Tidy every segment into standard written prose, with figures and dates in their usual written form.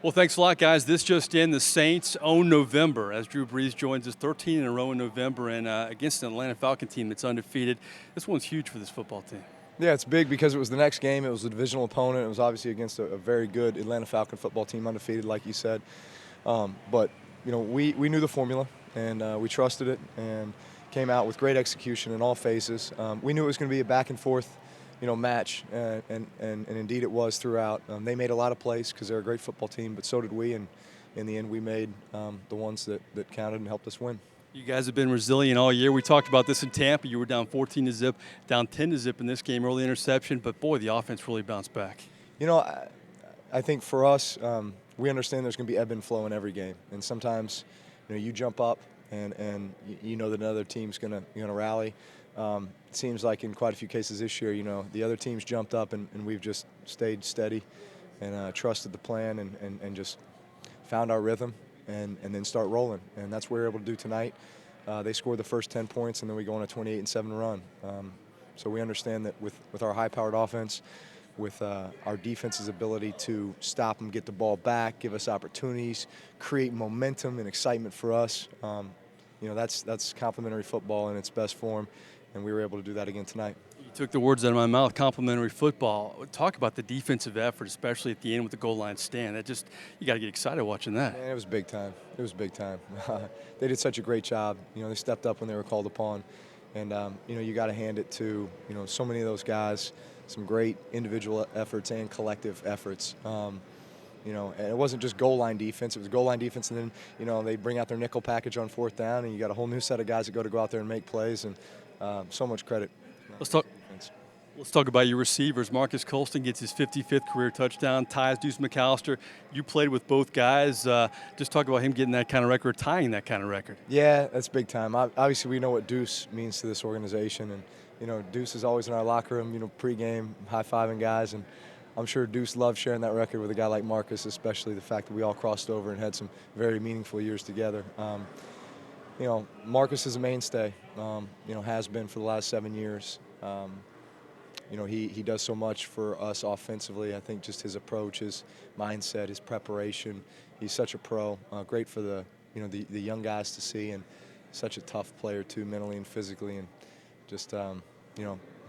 Well, thanks a lot, guys. This just in, the Saints own November as Drew Brees joins us 13 in a row in November and against an Atlanta Falcon team that's undefeated. This one's huge for this football team. Yeah, it's big because it was the next game. It was a divisional opponent. It was obviously against a very good Atlanta Falcon football team, undefeated, like you said. But we knew the formula, and we trusted it, and came out with great execution in all phases. We knew it was going to be a back and forth, match, and indeed it was throughout. They made a lot of plays because they're a great football team, but so did we, and in the end we made the ones that counted and helped us win. You guys have been resilient all year. We talked about this in Tampa. You were down 14-0, down 10-0 in this game, early interception, but boy, the offense really bounced back. I think for us, we understand there's going to be ebb and flow in every game, and sometimes, you jump up and you know that another team's going to rally. It seems like in quite a few cases this year, the other teams jumped up and we've just stayed steady and trusted the plan and just found our rhythm and then start rolling. And that's what we were able to do tonight. They scored the first 10 points and then we go on a 28-7 run. So we understand that with our high-powered offense, with our defense's ability to stop them, get the ball back, give us opportunities, create momentum and excitement for us, that's complementary football in its best form, and we were able to do that again tonight. You took the words out of my mouth, complementary football. Talk about the defensive effort, especially at the end with the goal line stand. You got to get excited watching that. Man, it was big time. It was big time. They did such a great job. They stepped up when they were called upon, and you got to hand it to so many of those guys. Some great individual efforts and collective efforts. And it wasn't just goal line defense. It was goal line defense, and then, they bring out their nickel package on fourth down, and you got a whole new set of guys that go out there and make plays, and so much credit. Let's talk about your receivers. Marcus Colston gets his 55th career touchdown, ties Deuce McAllister. You played with both guys. Just talk about him getting that kind of record, tying that kind of record. Yeah, that's big time. Obviously, we know what Deuce means to this organization, and Deuce is always in our locker room, pregame, high-fiving guys, and I'm sure Deuce loved sharing that record with a guy like Marcus, especially the fact that we all crossed over and had some very meaningful years together. Marcus is a mainstay, has been for the last 7 years. He does so much for us offensively. I think just his approach, his mindset, his preparation. He's such a pro. Great for the young guys to see, and such a tough player too, mentally and physically. And just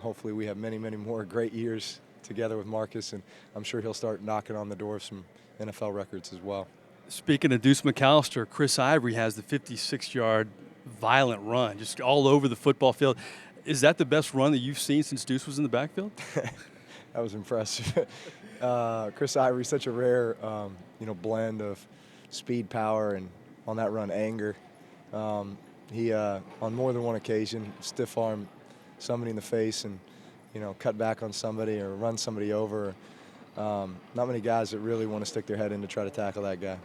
hopefully we have many, many more great years together with Marcus, and I'm sure he'll start knocking on the door of some NFL records as well. Speaking of Deuce McAllister, Chris Ivory has the 56-yard violent run, just all over the football field. Is that the best run that you've seen since Deuce was in the backfield? That was impressive. Chris Ivory, such a rare, blend of speed, power, and on that run, anger. He, on more than one occasion, stiff-armed somebody in the face and, cut back on somebody or run somebody over. Not many guys that really want to stick their head in to try to tackle that guy.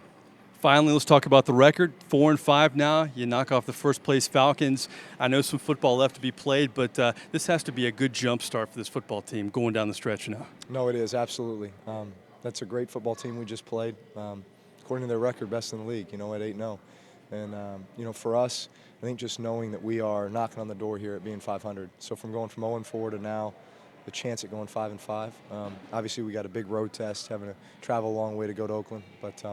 Finally, let's talk about the record. 4-5 now. You knock off the first-place Falcons. I know some football left to be played, but this has to be a good jump start for this football team going down the stretch now. No, it is, absolutely. That's a great football team we just played. According to their record, best in the league, at 8-0. And, for us, I think just knowing that we are knocking on the door here at being 500. So from going from 0-4 to now, the chance at going 5-5. Obviously, we got a big road test, having to travel a long way to go to Oakland. But,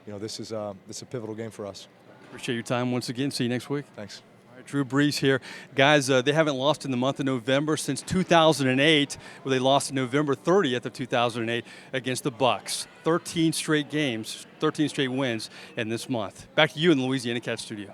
this is a pivotal game for us. Appreciate your time once again. See you next week. Thanks. All right, Drew Brees here. Guys, they haven't lost in the month of November since 2008, where they lost on November 30th of 2008 against the Bucs. 13 straight games, 13 straight wins in this month. Back to you in the Louisiana Cat Studio.